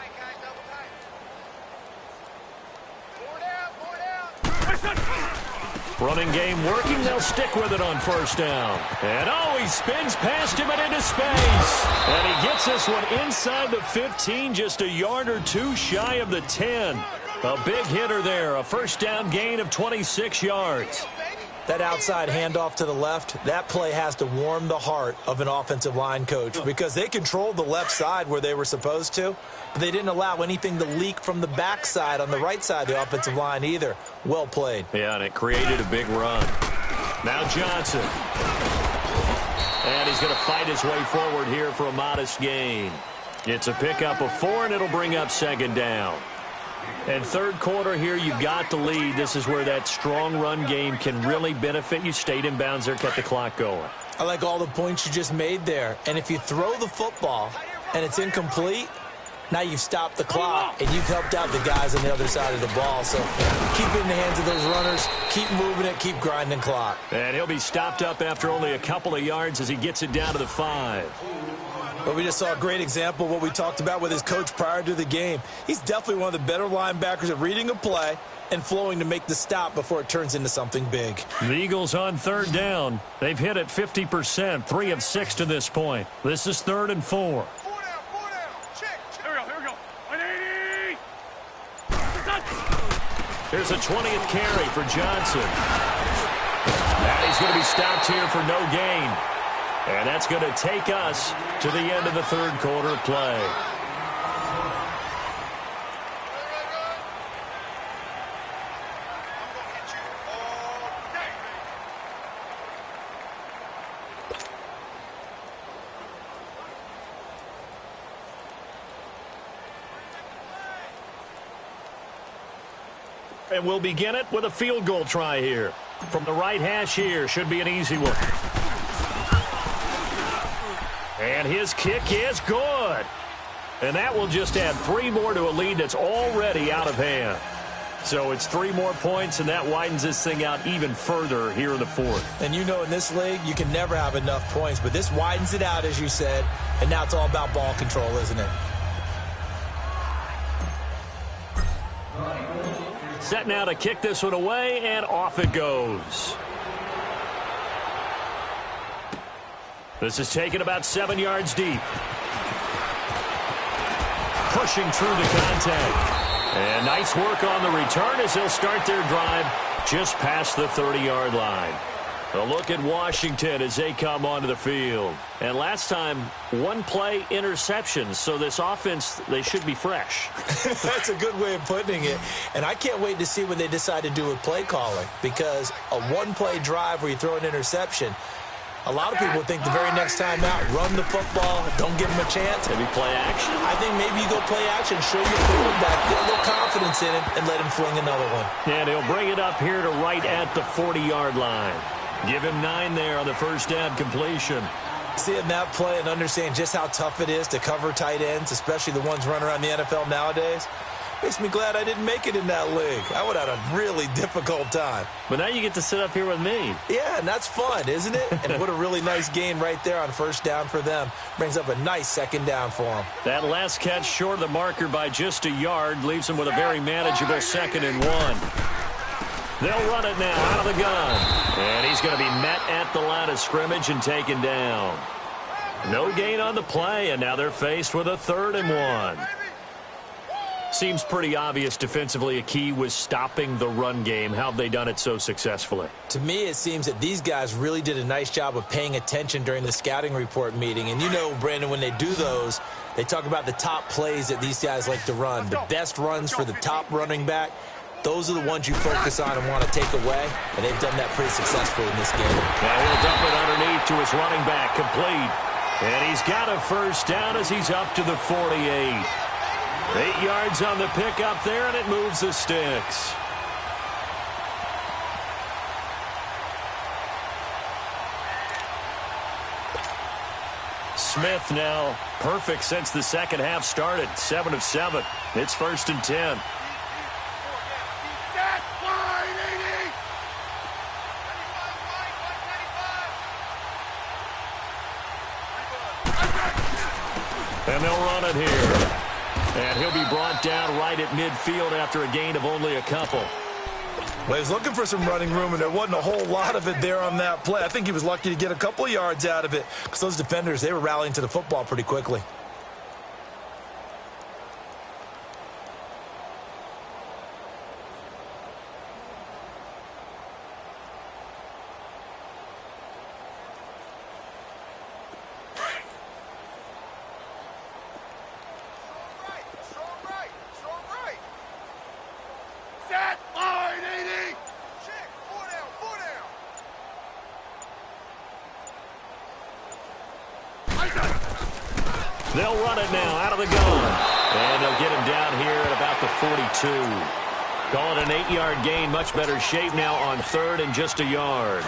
Running game working. They'll stick with it on first down. And he spins past him and into space. And he gets this one inside the 15, just a yard or two shy of the 10. A big hitter there. A first down gain of 26 yards. That outside handoff to the left, that play has to warm the heart of an offensive line coach because they controlled the left side where they were supposed to, but they didn't allow anything to leak from the backside on the right side of the offensive line either. Well played. Yeah, and it created a big run. Now Johnson. And he's going to fight his way forward here for a modest gain. It's a pickup of 4, and it'll bring up second down. And third quarter here, you've got the lead. This is where that strong run game can really benefit you. Stayed in bounds there, kept the clock going. I like all the points you just made there. And if you throw the football and it's incomplete, now you've stopped the clock and you've helped out the guys on the other side of the ball. So keep it in the hands of those runners. Keep moving it. Keep grinding clock. And he'll be stopped up after only a couple of yards as he gets it down to the 5. But we just saw a great example of what we talked about with his coach prior to the game. He's definitely one of the better linebackers at reading a play and flowing to make the stop before it turns into something big. The Eagles on third down. They've hit it 50%, 3 of 6 to this point. This is 3rd and 4. 4 down. Check. Here we go. 180. Here's a 20th carry for Johnson. And he's going to be stopped here for no gain. And that's going to take us to the end of the third quarter play. And we'll begin it with a field goal try here. From the right hash here, should be an easy one. And his kick is good. And that will just add 3 more to a lead that's already out of hand. So it's 3 more points, and that widens this thing out even further here in the 4th. And you know in this league, you can never have enough points. But this widens it out, as you said. And now it's all about ball control, isn't it? Set now to kick this one away, and off it goes. This is taken about 7 yards deep. Pushing through the contact. And nice work on the return as they'll start their drive just past the 30-yard line. A look at Washington as they come onto the field. And last time, 1-play interceptions. So this offense, they should be fresh. That's a good way of putting it. And I can't wait to see what they decide to do with play calling. Because a 1-play drive where you throw an interception, a lot of people think the very next time out, run the football, don't give them a chance. Maybe play action? I think maybe you go play action, show your quarterback, get a little confidence in him, and let him fling another one. And he'll bring it up here to right at the 40-yard line. Give him 9 there on the first down completion. Seeing that play and understand just how tough it is to cover tight ends, especially the ones running around the NFL nowadays, Makes me glad I didn't make it in that league. I would have had a really difficult time. But now you get to sit up here with me. Yeah, and that's fun, isn't it? And what a really nice gain right there on first down for them. Brings up a nice second down for them. That last catch short of the marker by just a yard leaves them with a very manageable 2nd and 1. They'll run it now out of the gun. And he's going to be met at the line of scrimmage and taken down. No gain on the play, and now they're faced with a 3rd and 1. Seems pretty obvious defensively a key was stopping the run game. How have they done it so successfully? To me, it seems that these guys really did a nice job of paying attention during the scouting report meeting. And you know, Brandon, when they do those, they talk about the top plays that these guys like to run. The best runs for the top running back, those are the ones you focus on and want to take away. And they've done that pretty successfully in this game. Now he'll dump it underneath to his running back, complete. And he's got a first down as he's up to the 48. 8 yards on the pickup there, and it moves the sticks. Smith now perfect since the second half started. 7 of 7. It's 1st and 10. And they'll run it here. And he'll be brought down right at midfield after a gain of only a couple. Well, he was looking for some running room, and there wasn't a whole lot of it there on that play. I think he was lucky to get a couple of yards out of it because those defenders, they were rallying to the football pretty quickly. They'll run it now out of the gun. And they'll get him down here at about the 42. Call it an 8-yard gain. Much better shape now on 3rd and just a yard.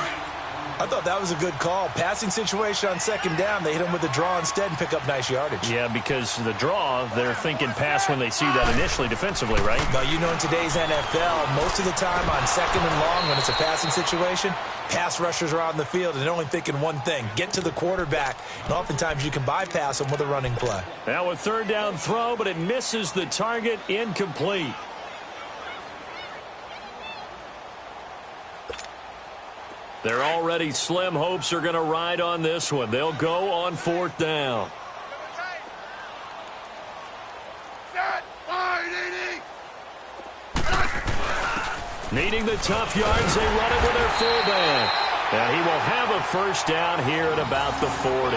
I thought that was a good call. Passing situation on 2nd down. They hit him with the draw instead and pick up nice yardage. Yeah, because the draw, they're thinking pass when they see that initially defensively, right? But you know, in today's NFL, most of the time on 2nd and long when it's a passing situation, pass rushers are on the field and they're only thinking one thing, get to the quarterback. And oftentimes you can bypass them with a running play. Now a 3rd down throw, but it misses the target, incomplete. Their already slim hopes are going to ride on this one. They'll go on 4th down. Needing the tough yards, they run it with their fullback. And he will have a first down here at about the 40.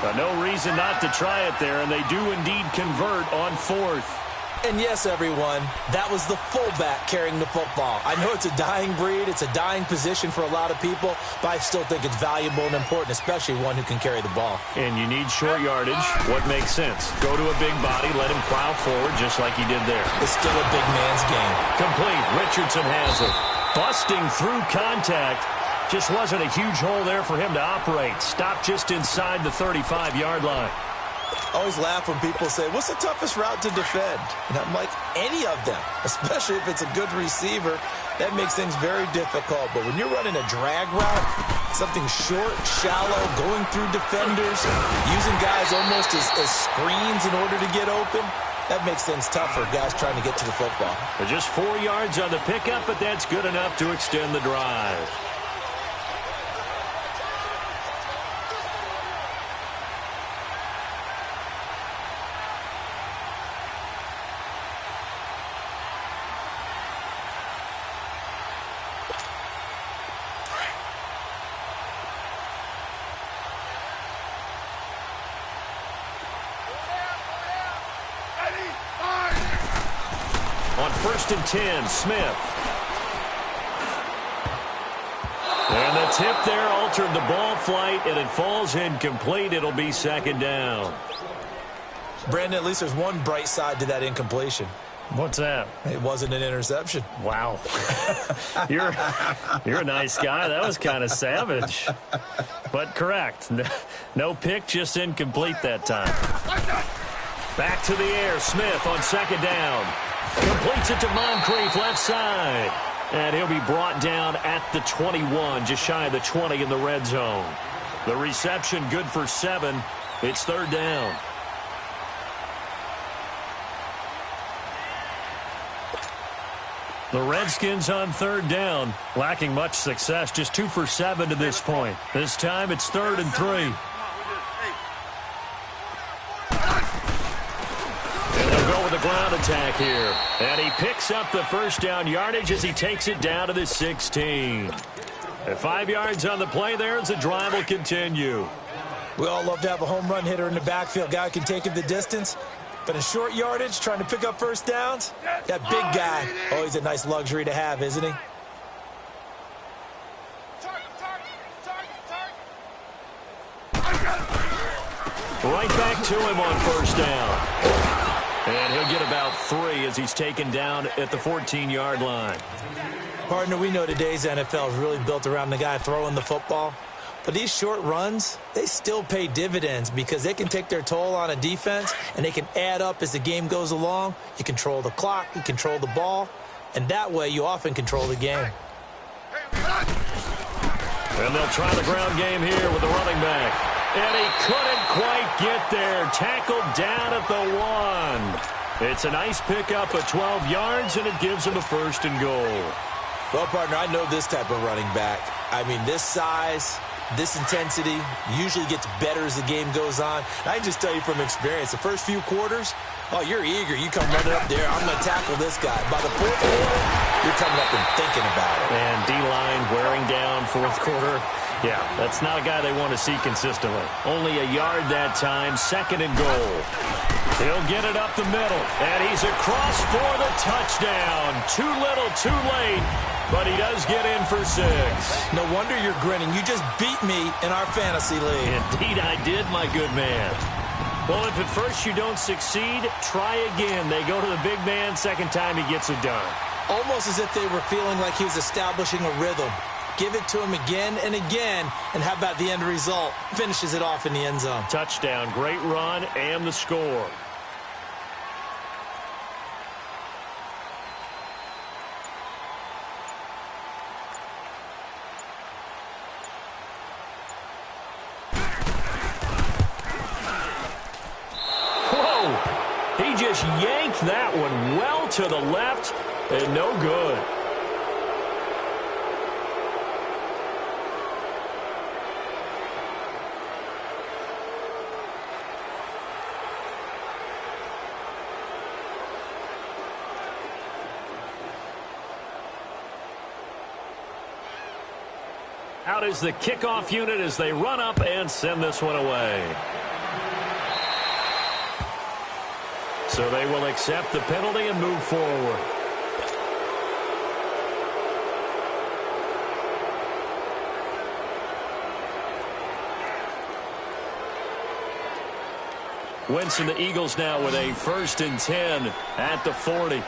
But no reason not to try it there, and they do indeed convert on 4th. And yes, everyone, that was the fullback carrying the football. I know it's a dying breed, it's a dying position for a lot of people, but I still think it's valuable and important, especially one who can carry the ball. And you need short yardage. What makes sense? Go to a big body, let him plow forward just like he did there. It's still a big man's game. Complete. Richardson has it. Busting through contact. Just wasn't a huge hole there for him to operate. Stopped just inside the 35-yard line. I always laugh when people say, what's the toughest route to defend? And I'm like, any of them, especially if it's a good receiver. That makes things very difficult. But when you're running a drag route, something short, shallow, going through defenders, using guys almost as screens in order to get open, that makes things tough for guys trying to get to the football. Just 4 yards on the pickup, but that's good enough to extend the drive. On 1st and 10, Smith. And the tip there altered the ball flight, and it falls incomplete. It'll be 2nd down. Brandon, at least there's one bright side to that incompletion. What's that? It wasn't an interception. Wow. You're a nice guy. That was kind of savage. But correct. No pick, just incomplete that time. Back to the air. Smith on second down. Completes it to Moncrief left side. And he'll be brought down at the 21, just shy of the 20 in the red zone. The reception good for 7. It's third down. The Redskins on third down, lacking much success, just 2 for 7 to this point. This time it's 3rd and 3. And they'll go with the ground attack here. And he picks up the first down yardage as he takes it down to the 16. At 5 yards on the play there as the drive will continue. We all love to have a home run hitter in the backfield. Guy who can take it the distance. But in short yardage, trying to pick up first downs, that big guy, oh, he's a nice luxury to have, isn't he? Right back to him on first down. And he'll get about 3 as he's taken down at the 14-yard line. Partner, we know today's NFL is really built around the guy throwing the football. But these short runs, they still pay dividends because they can take their toll on a defense and they can add up as the game goes along. You control the clock, you control the ball, and that way you often control the game. And they'll try the ground game here with the running back. And he couldn't quite get there. Tackled down at the 1. It's a nice pickup of 12 yards, and it gives him a 1st and goal. Well, partner, I know this type of running back. I mean, this size, this intensity usually gets better as the game goes on. And I can just tell you from experience, the first few quarters, oh, you're eager. You come running up there. I'm going to tackle this guy. By the 4th quarter, you're coming up and thinking about it. And D-line wearing down 4th quarter. Yeah, that's not a guy they want to see consistently. Only a yard that time, 2nd and goal. He'll get it up the middle, and he's across for the touchdown. Too little, too late, but he does get in for 6. No wonder you're grinning. You just beat me in our fantasy league. Indeed I did, my good man. Well, if at first you don't succeed, try again. They go to the big man, second time he gets it done. Almost as if they were feeling like he was establishing a rhythm. Give it to him again and again, and how about the end result? Finishes it off in the end zone. Touchdown, great run, and the score. Whoa! He just yanked that one well to the left, and no good. Out is the kickoff unit as they run up and send this one away. So they will accept the penalty and move forward. Winston, the Eagles now with a 1st and 10 at the 40.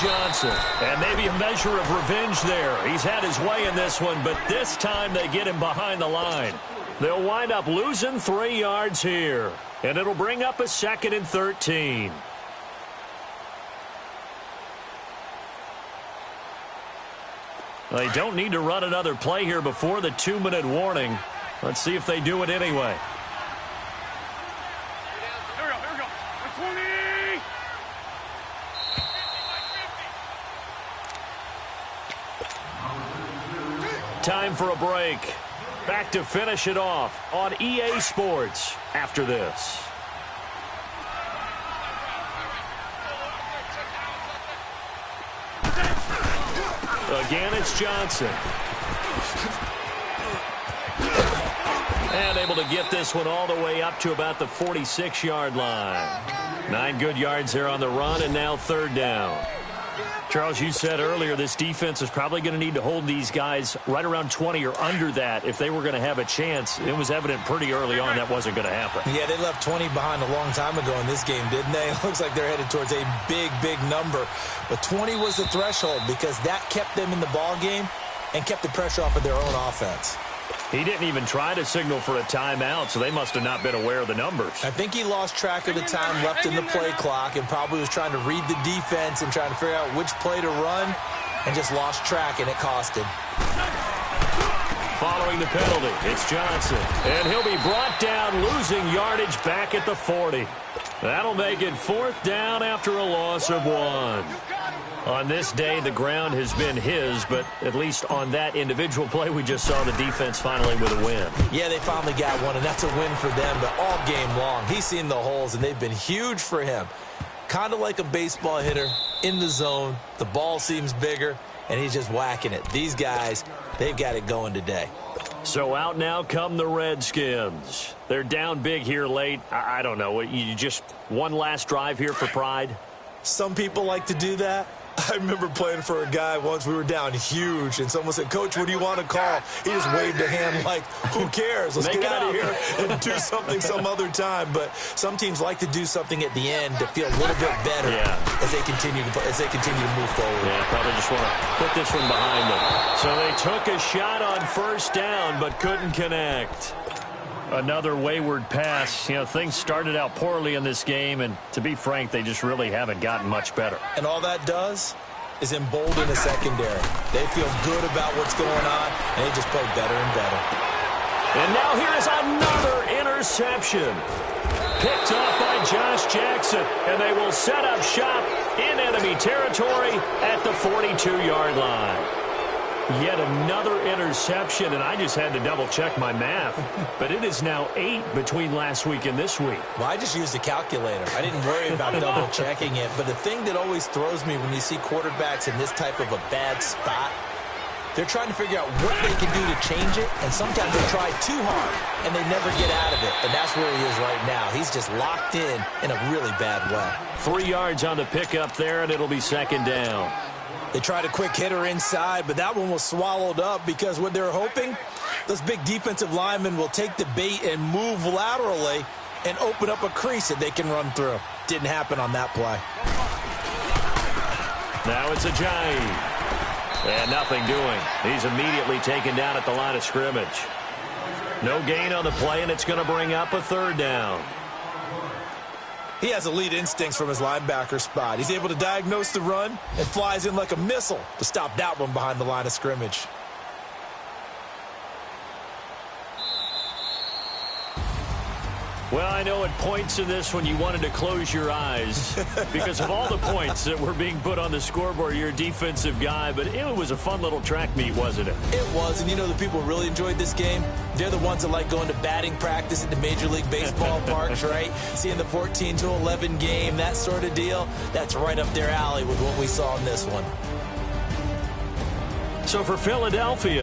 Johnson, and maybe a measure of revenge there. He's had his way in this one, but this time they get him behind the line. They'll wind up losing 3 yards here, and it'll bring up a 2nd and 13. They don't need to run another play here before the 2-minute warning. Let's see if they do it anyway. Here we go. 20. Time for a break. Back to finish it off on EA Sports after this. Again, it's Johnson. And able to get this one all the way up to about the 46-yard line. 9 good yards there on the run, and now 3rd down. Charles, you said earlier this defense is probably going to need to hold these guys right around 20 or under that if they were going to have a chance. It was evident pretty early on that wasn't going to happen. Yeah, they left 20 behind a long time ago in this game, didn't they? It looks like they're headed towards a big, big number. But 20 was the threshold because that kept them in the ball game and kept the pressure off of their own offense. He didn't even try to signal for a timeout, so they must have not been aware of the numbers. I think he lost track of the time left in the play clock and probably was trying to read the defense and trying to figure out which play to run and just lost track, and it cost him. Following the penalty, it's Johnson. And he'll be brought down, losing yardage back at the 40. That'll make it 4th down after a loss of 1. On this day, the ground has been his, but at least on that individual play, we just saw the defense finally with a win. Yeah, they finally got one, and that's a win for them, but all game long, he's seen the holes, and they've been huge for him. Kind of like a baseball hitter in the zone. The ball seems bigger, and he's just whacking it. These guys, they've got it going today. So out now come the Redskins. They're down big here late. I don't know. You just one last drive here for pride? Some people like to do that. I remember playing for a guy once. We were down huge, and someone said, "Coach, what do you want to call?" He just waved a hand like, who cares? Let's get out of here and do something some other time. But some teams like to do something at the end to feel a little bit better as they continue to move forward. Yeah, probably just want to put this one behind them. So they took a shot on 1st down but couldn't connect. Another wayward pass. You know, things started out poorly in this game, and to be frank, they just really haven't gotten much better. And all that does is embolden the secondary. They feel good about what's going on, and they just play better and better. And now here is another interception. Picked off by Josh Jackson, and they will set up shop in enemy territory at the 42-yard line. Yet another interception, and I just had to double-check my math. But it is now 8 between last week and this week. Well, I just used a calculator. I didn't worry about double-checking it. But the thing that always throws me when you see quarterbacks in this type of a bad spot, they're trying to figure out what they can do to change it, and sometimes they try too hard, and they never get out of it. And that's where he is right now. He's just locked in a really bad way. 3 yards on the pickup there, and it'll be 2nd down. They tried a quick hitter inside, but that one was swallowed up because what they're hoping, those big defensive linemen will take the bait and move laterally and open up a crease that they can run through. Didn't happen on that play. Now it's Ajayi. And nothing doing. He's immediately taken down at the line of scrimmage. No gain on the play, and it's going to bring up a 3rd down. He has elite instincts from his linebacker spot. He's able to diagnose the run and flies in like a missile to stop that one behind the line of scrimmage. Well, I know at points in this when you wanted to close your eyes because of all the points that were being put on the scoreboard. You're a defensive guy, but it was a fun little track meet, wasn't it? It was, and you know the people who really enjoyed this game? They're the ones that like going to batting practice at the Major League Baseball parks, right? Seeing the 14-11 game, that sort of deal. That's right up their alley with what we saw in this one. So for Philadelphia,